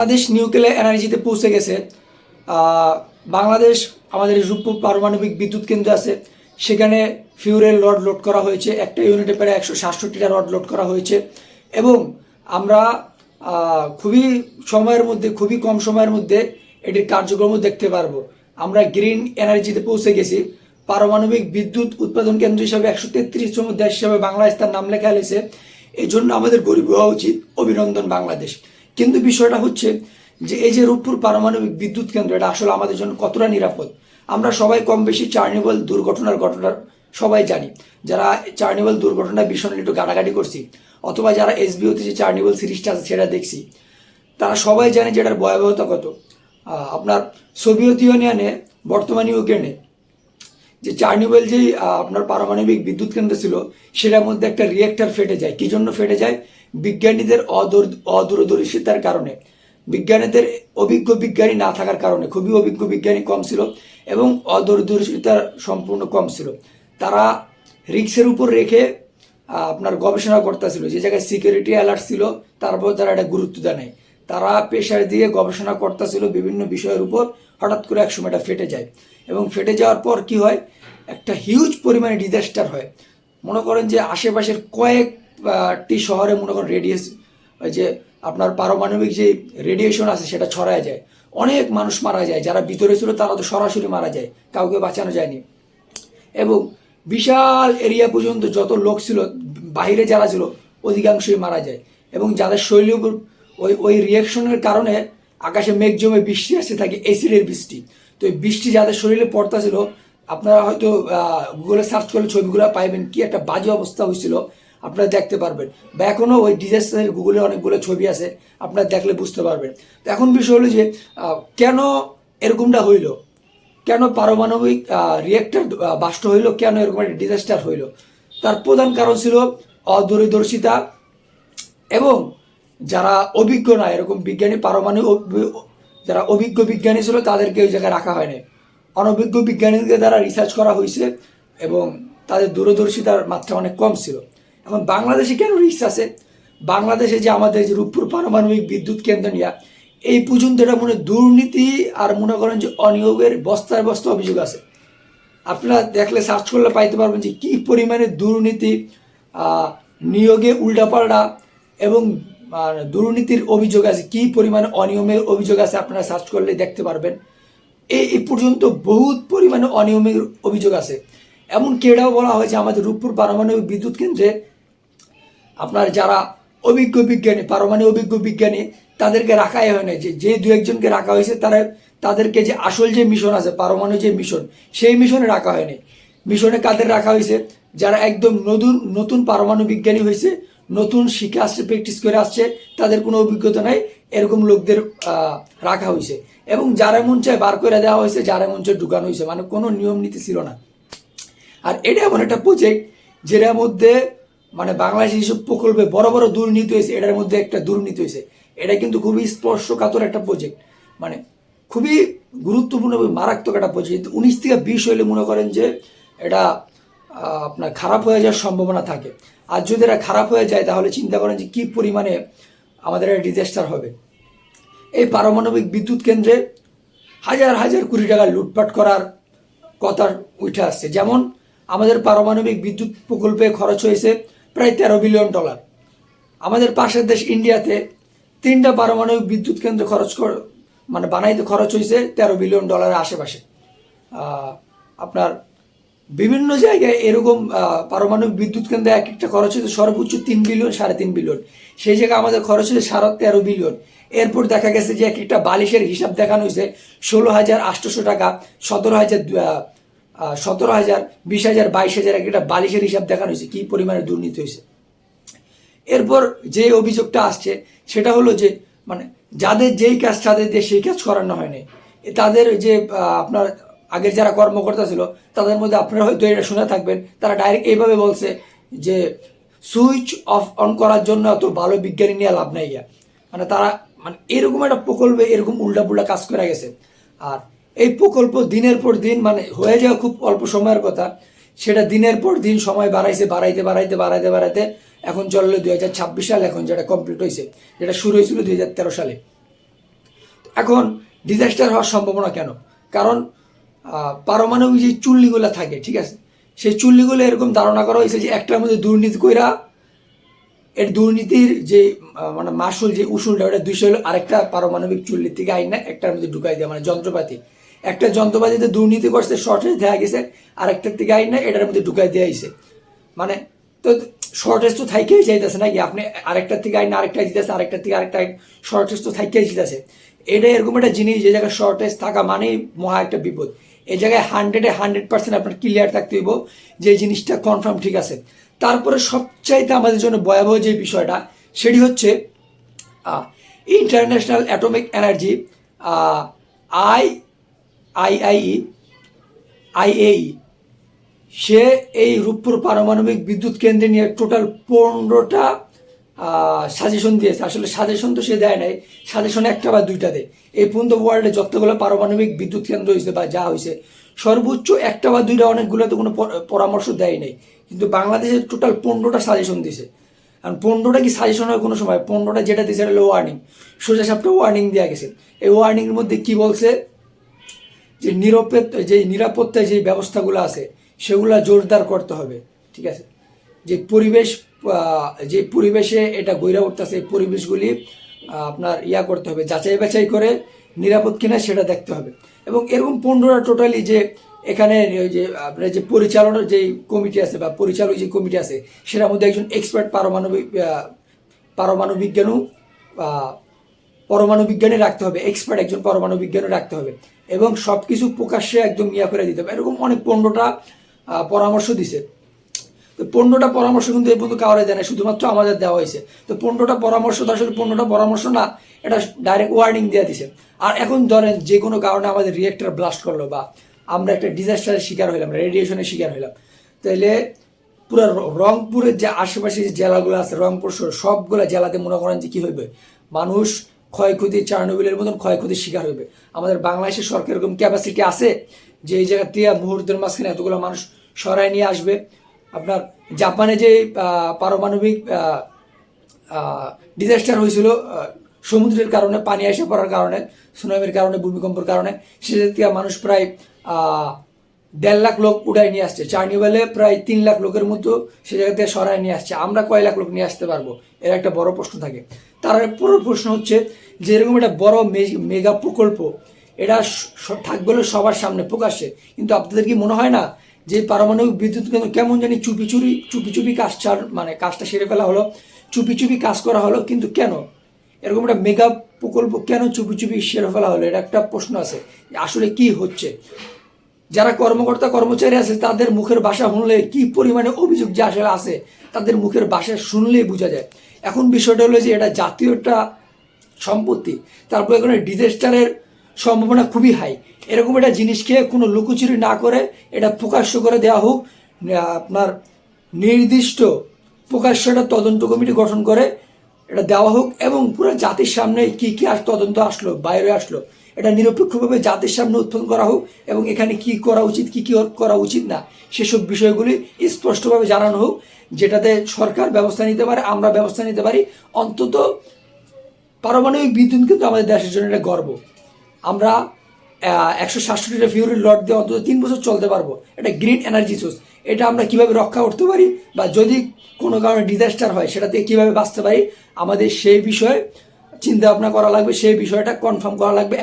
Bangladesh nuclear এনার্জিতে পৌঁছে গেছে। বাংলাদেশ আমাদের রূপপুর পারমাণবিক বিদ্যুৎ কেন্দ্র আছে, সেখানে ফিউরেল রড লোড করা হয়েছে। একটা ইউনিটে প্রায় 167টা রড লোড করা হয়েছে এবং আমরা খুবই কম সময়ের মধ্যে এটির কার্যক্রম দেখতে পারবো। আমরা গ্রিন এনার্জিতে পৌঁছে গেছি। পারমাণবিক বিদ্যুৎ উৎপাদন কেন্দ্র হিসাবে 133তম দেশ হিসাবে বাংলাদেশ তার নাম লেখা হয়েছে। এই জন্য আমাদের গরিব হওয়া উচিত। অভিনন্দন বাংলাদেশ। কিন্তু বিষয়টা হচ্ছে যে এই যে রূপপুর পারমাণবিক বিদ্যুৎ কেন্দ্র, এটা আসলে আমাদের জন্য কতটা নিরাপদ। আমরা সবাই কম বেশি চার্নিবল দুর্ঘটনার সবাই জানি। যারা চার্নিবল দুর্ঘটনার বিষয় একটু গাড়াগাড়ি করছি, অথবা যারা এসবিওতে যে চার্নিবল সিরিজটা আছে সেটা দেখছি, তারা সবাই জানে যে এটার ভয়াবহতা কত। আপনার সোভিয়েত ইউনিয়নে, বর্তমান ইউক্রেনে যে চার্নিবল যে আপনার পারমাণবিক বিদ্যুৎ কেন্দ্র ছিল, সেটার মধ্যে একটা রিয়েক্টর ফেটে যায়। কি জন্য ফেটে যায়? বিজ্ঞানীদের অদূরদর্শিতার কারণে, বিজ্ঞানীদের অভিজ্ঞ বিজ্ঞানী না থাকার কারণে। খুবই অভিজ্ঞ বিজ্ঞানী কম ছিল এবং অদূরদর্শিতা সম্পূর্ণ কম ছিল। তারা রিস্কের উপর রেখে আপনার গবেষণা করতেছিল। যে জায়গায় সিকিউরিটি অ্যালার্ট ছিল, তারপর তারা এটা গুরুত্ব দেয় নাই। তারা প্রেশার দিয়ে গবেষণা করতেছিল বিভিন্ন বিষয়ের উপর। হঠাৎ করে একসময় এটা ফেটে যায় এবং ফেটে যাওয়ার পর কি হয়, একটা হিউজ পরিমাণে ডিজাস্টার হয়। মনে করেন যে আশেপাশের কয়েকটি শহরে মনে করেন ওই যে আপনার পারমাণবিক যে রেডিয়েশন আছে সেটা ছড়ায় যায়। অনেক মানুষ মারা যায়। যারা ভিতরে ছিল তারা তো সরাসরি মারা যায়, কাউকে বাঁচানো যায়নি। এবং বিশাল এরিয়া পর্যন্ত যত লোক ছিল, বাইরে যারা ছিল, অধিকাংশই মারা যায়। এবং যাদের শরীরের উপর ওই রিয়াকশনের কারণে আকাশে মেঘ জমে বৃষ্টি আসতে থাকে, অ্যাসিডের বৃষ্টি। তো এই বৃষ্টি যাদের শরীরে পড়তেছিল, আপনারা হয়তো গুগলে সার্চ করলে ছবিগুলো পাইবেন, কি একটা বাজে অবস্থা হয়েছিল আপনারা দেখতে পারবেন। বা এখনও ওই ডিজাস্টারের গুগলে অনেকগুলো ছবি আছে, আপনারা দেখলে বুঝতে পারবেন। তো এখন বিষয় হলো যে কেন এরকমটা হইল, কেন পারমাণবিক রিয়েক্টর বাস্ট হইল, কেন এরকম একটা ডিজাস্টার হইল? তার প্রধান কারণ ছিল অদূরদর্শিতা এবং যারা অভিজ্ঞ না, এরকম বিজ্ঞানী যারা অভিজ্ঞ বিজ্ঞানী ছিল তাদেরকে ওই জায়গায় রাখা হয়নি। অনভিজ্ঞ বিজ্ঞানীদের দ্বারা রিসার্চ করা হয়েছে এবং তাদের দূরদর্শিতার মাত্রা অনেক কম ছিল। এখন বাংলাদেশে কেন রিস্ক আছে? বাংলাদেশে যে আমাদের যে রূপপুর পারমাণবিক বিদ্যুৎ কেন্দ্র নিয়ে এই পর্যন্ত এটা দুর্নীতি আর মনে করেন যে অনিয়োগের বস্তায় বস্তা অভিযোগ আছে। আপনারা দেখলে সার্চ করলে পাইতে পারবেন যে কী পরিমাণে দুর্নীতি, নিয়োগে উল্টাপাল্টা এবং দুর্নীতির অভিযোগ আছে, কী পরিমাণে অনিয়মের অভিযোগ আছে। আপনারা সার্চ করলে দেখতে পারবেন। এই পর্যন্ত বহুত পরিমাণে অনিয়মের অভিযোগ আছে। এমনকি এটাও বলা হয়েছে আমাদের রূপপুর পারমাণবিক বিদ্যুৎ কেন্দ্রে আপনার যারা অভিজ্ঞ বিজ্ঞানী, পারমাণবিক অভিজ্ঞ বিজ্ঞানী, তাদেরকে রাখাই হয় না। যে দু একজনকে রাখা হয়েছে তাদেরকে যে আসল যে মিশন আছে, পারমাণবিক যে মিশন, সেই মিশনে রাখা হয়নি। মিশনে কাদের রাখা হয়েছে? যারা একদম নতুন পারমাণবিক বিজ্ঞানী হয়েছে, নতুন শিখে আসছে, প্র্যাকটিস করে আসছে, তাদের কোনো অভিজ্ঞতা নাই, এরকম লোকদের রাখা হয়েছে। এবং যারা মন চায় বার করে দেওয়া হয়েছে, যারা মন চায় ঢুকানো হয়েছে। মানে কোনো নিয়ম নীতি ছিল না। আর এটা এমন একটা প্রজেক্ট যেটার মধ্যে মানে বাংলাদেশ যেসব প্রকল্পে বড় বড় দুর্নীতি হয়েছে, এটার মধ্যে একটা দুর্নীতি হয়েছে। এটা কিন্তু খুবই স্পর্শকাতর একটা প্রজেক্ট, মানে খুবই গুরুত্বপূর্ণ মারাত্মক একটা প্রজেক্ট। 19 থেকে 20 হইলে মনে করেন যে এটা আপনার খারাপ হয়ে যাওয়ার সম্ভাবনা থাকে। আর যদি এটা খারাপ হয়ে যায় তাহলে চিন্তা করেন যে কী পরিমাণে আমাদের একটা ডিজাস্টার হবে। এই পারমাণবিক বিদ্যুৎ কেন্দ্রে হাজার হাজার কোটি টাকা লুটপাট করার কথা উঠে আসছে। যেমন আমাদের পারমাণবিক বিদ্যুৎ প্রকল্পে খরচ হয়েছে প্রায় $13 বিলিয়ন। আমাদের পাশের দেশ ইন্ডিয়াতে 3টা পারমাণবিক বিদ্যুৎ কেন্দ্র বানাইতে খরচ হয়েছে $13 বিলিয়ন আশেপাশে। আপনার বিভিন্ন জায়গায় এরকম পারমাণবিক বিদ্যুৎ কেন্দ্রে এক একটা খরচ হয়েছে সর্বোচ্চ 3 বিলিয়ন, 3.5 বিলিয়ন। সেই জায়গায় আমাদের খরচ হয়েছে 13 বিলিয়ন। এরপর দেখা গেছে যে এক একটা বালিশের হিসাব দেখানো হয়েছে 16,800 টাকা, 17,000, 20,000, 22,000 এক একটা বালিশের হিসাব দেখানো হয়েছে। কী পরিমাণে দুর্নীতি হয়েছে। এরপর যে অভিযোগটা আসছে সেটা হলো যে মানে যাদের যেই কাজ তাদের দিয়ে সেই কাজ করানো হয়নি। তাদের যে আপনার আগের যারা কর্মকর্তা ছিল তাদের মধ্যে আপনারা হয়তো এটা শুনে থাকবেন, তারা ডাইরেক্ট এইভাবে বলছে যে সুইচ অফ অন করার জন্য এত ভালো বিজ্ঞানী নিয়ে লাভ নাই। তারা এরকম একটা প্রকল্পে এরকম উল্টাপুল্টা কাজ করে গেছে। আর এই প্রকল্প দিনের পর দিন হয়ে যাওয়া খুব অল্প সময়ের কথা, সেটা দিনের পর দিন সময় বাড়াইতে এখন চললো 2026 সাল, এখন যেটা কমপ্লিট হয়েছে, যেটা শুরু হয়েছিল 2013 সালে। এখন ডিজাস্টার হওয়ার সম্ভাবনা কেন? কারণ পারমাণবিক যে চুল্লিগুলো থাকে, ঠিক আছে, সেই চুল্লিগুলো এরকম ধারণা করা হয়েছে যে একটার মধ্যে দুর্নীতি কইরা এর দুর্নীতির যে মানে মাসুল যে উসুলটা ওটা 200 হলো, আরেকটা পারমাণবিক চুল্লির থেকে আইন না একটার মধ্যে ঢুকাই দেওয়া, মানে যন্ত্রপাতি একটা যন্ত্রপাতিতে দুর্নীতি করছে, শর্টেজ দেখা গেছে, আরেকটার থেকে আইন না এটার মধ্যে ঢুকাই দেওয়া হয়েছে। মানে তো শর্টেজ তো থাইকেই যাইতেছে নাকি, আপনি আরেকটার থেকে আইন আরেকটা দিতেছে, আরেকটার থেকে আরেকটা আইন, শর্টেজ তো থাইকেই যেতেছে। এটা এরকম একটা জিনিস যে জায়গায় শর্টেজ থাকা মানেই মহা একটা বিপদ। এই জায়গায় 100% আপনার ক্লিয়ার থাকতে হইব যে এই জিনিসটা কনফার্ম ঠিক আছে। তারপরে সবচাইতে আমাদের জন্য ভয়াবহ যে বিষয়টা সেটি হচ্ছে ইন্টারন্যাশনাল অ্যাটমিক এনার্জি আইআইই আইএই সে এই রূপপুর পারমাণবিক বিদ্যুৎ কেন্দ্রে নিয়ে টোটাল 15টা সাজেশন দিয়েছে। আসলে সাজেশন তো সে দেয় নাই, সাজেশন একটা বা দুইটা দেয়। এই পর্যন্ত ওয়ার্ল্ডে যতগুলো পারমাণবিক বিদ্যুৎ কেন্দ্র হয়েছে বা যা হয়েছে সর্বোচ্চ একটা বা দুইটা, অনেকগুলো তো কোনো পরামর্শ দেয় নাই, কিন্তু বাংলাদেশে টোটাল 15টা সাজেশন দিছে। কারণ 15টা কি সাজেশন হয় কোনো সময়? 15টা যেটা দিয়েছে হলো ওয়ার্নিং, সোজা সাপটা ওয়ার্নিং দেওয়া গেছে। এই ওয়ার্নিংয়ের মধ্যে কি বলছে যে নিরাপত্তায় যে ব্যবস্থাগুলো আছে সেগুলো জোরদার করতে হবে, ঠিক আছে। যে পরিবেশে এটা গইরা উঠতেছে, এই পরিবেশগুলি আপনার করতে হবে, যাচাই বাছাই করে নিরাপদ কিনা সেটা দেখতে হবে। এবং এরকম 15টা টোটালি যে এখানে যে আপনার যে পরিচালনার যে কমিটি আছে বা পরিচালক যে কমিটি আছে সেটার মধ্যে একজন এক্সপার্ট পরমাণু বিজ্ঞানী রাখতে হবে, এক্সপার্ট একজন পরমাণু বিজ্ঞানী রাখতে হবে, এবং সব কিছু প্রকাশ্যে একদম করে দিতে হবে। এরকম অনেক 15টা পরামর্শ দিছে। তো 15টা পরামর্শ কিন্তু এই পর্যন্ত কাউরে দেয় না, শুধুমাত্র আমাদের দেওয়া হয়েছে। তো 15টা পরামর্শ তো আসলে 15টা পরামর্শ না, এটা ডাইরেক্ট ওয়ার্নিং দিয়ে দিছে। আর এখন ধরেন যে কোনো কারণে আমাদের রিয়েক্টর ব্লাস্ট করলো বা আমরা একটা ডিজাস্টারের শিকার হইলাম, রেডিয়েশনের শিকার হইলাম, তাহলে পুরো রংপুরের যে আশেপাশে যে জেলাগুলো আছে, রংপুর সবগুলো জেলাতে মনে করেন যে কী হইবে, মানুষ ক্ষয়ক্ষতি, চার্নোবিলের মতন ক্ষয়ক্ষতির শিকার হইবে। আমাদের বাংলাদেশের সরকার এরকম ক্যাপাসিটি আছে যে এই জায়গা থেকে মুহূর্তের মাঝখানে এতগুলো মানুষ সরাই নিয়ে আসবে? আপনার জাপানে যে পারমাণবিক ডিজাস্টার হয়েছিল সমুদ্রের কারণে, পানি এসে পড়ার কারণে, সুনামির কারণে, ভূমিকম্পের কারণে, সে থেকে মানুষ প্রায় 1.5 লাখ লোক উঠাই নিয়ে আসছে। চার্নিভালে প্রায় 3 লাখ লোকের মতো সে জায়গা থেকে সরাই নিয়ে আসছে। আমরা কয় লাখ লোক নিয়ে আসতে পারবো? এর একটা বড় প্রশ্ন থাকে। তার পুরো প্রশ্ন হচ্ছে যে এরকম একটা বড় মেগা প্রকল্প এটা থাকবে সবার সামনে প্রকাশ্যে, কিন্তু আপনাদের কি মনে হয় না যে পারমাণবিক বিদ্যুৎ কেন্দ্র কেমন জানি চুপি কাজটা সেরে ফেলা হলো, চুপি কাজ করা হলো? কিন্তু কেন এরকম একটা মেগা প্রকল্প কেন চুপি সেরে ফেলা হলো? এটা একটা প্রশ্ন আছে, আসলে কি হচ্ছে। যারা কর্মকর্তা কর্মচারী আছে তাদের মুখের ভাষা শুনলে কি পরিমাণে অভিযোগ যে আসলে আছে তাদের মুখের ভাষা শুনলেই বোঝা যায়। এখন বিষয়টা হলো যে এটা জাতীয় একটা সম্পত্তি, তারপর এখানে ডিজাস্টারের সম্ভাবনা খুবই হাই। এরকম একটা জিনিসকে কোনো লুকোচুরি না করে এটা প্রকাশ্য করে দেওয়া হোক, আপনার নির্দিষ্ট প্রকাশ্য একটা তদন্ত কমিটি গঠন করে এটা দেওয়া হোক, এবং পুরো জাতির সামনে কি তদন্ত আসলো, বাইরে আসলো, এটা নিরপেক্ষভাবে জাতির সামনে উত্থাপন করা হোক, এবং এখানে কি করা উচিত, কি করা উচিত না সেসব বিষয়গুলি স্পষ্টভাবে জানানো হোক, যেটাতে সরকার ব্যবস্থা নিতে পারে, আমরা ব্যবস্থা নিতে পারি। অন্তত পারমাণবিক বিদ্যুৎ কিন্তু আমাদের দেশের জন্য এটা গর্ব। আমরা 167টা ফিউরির লট দিয়ে অন্তত 3 বছর চলতে পারবো। এটা গ্রিন এনার্জি সোর্স, এটা আমরা কিভাবে রক্ষা করতে পারি বা যদি কোনো কারণে ডিজাস্টার হয় সেটা থেকে কীভাবে বাঁচতে পারি, আমাদের সেই বিষয়ে চিন্তা ভাবনা করা লাগবে, সেই বিষয়টা কনফার্ম করা লাগবে।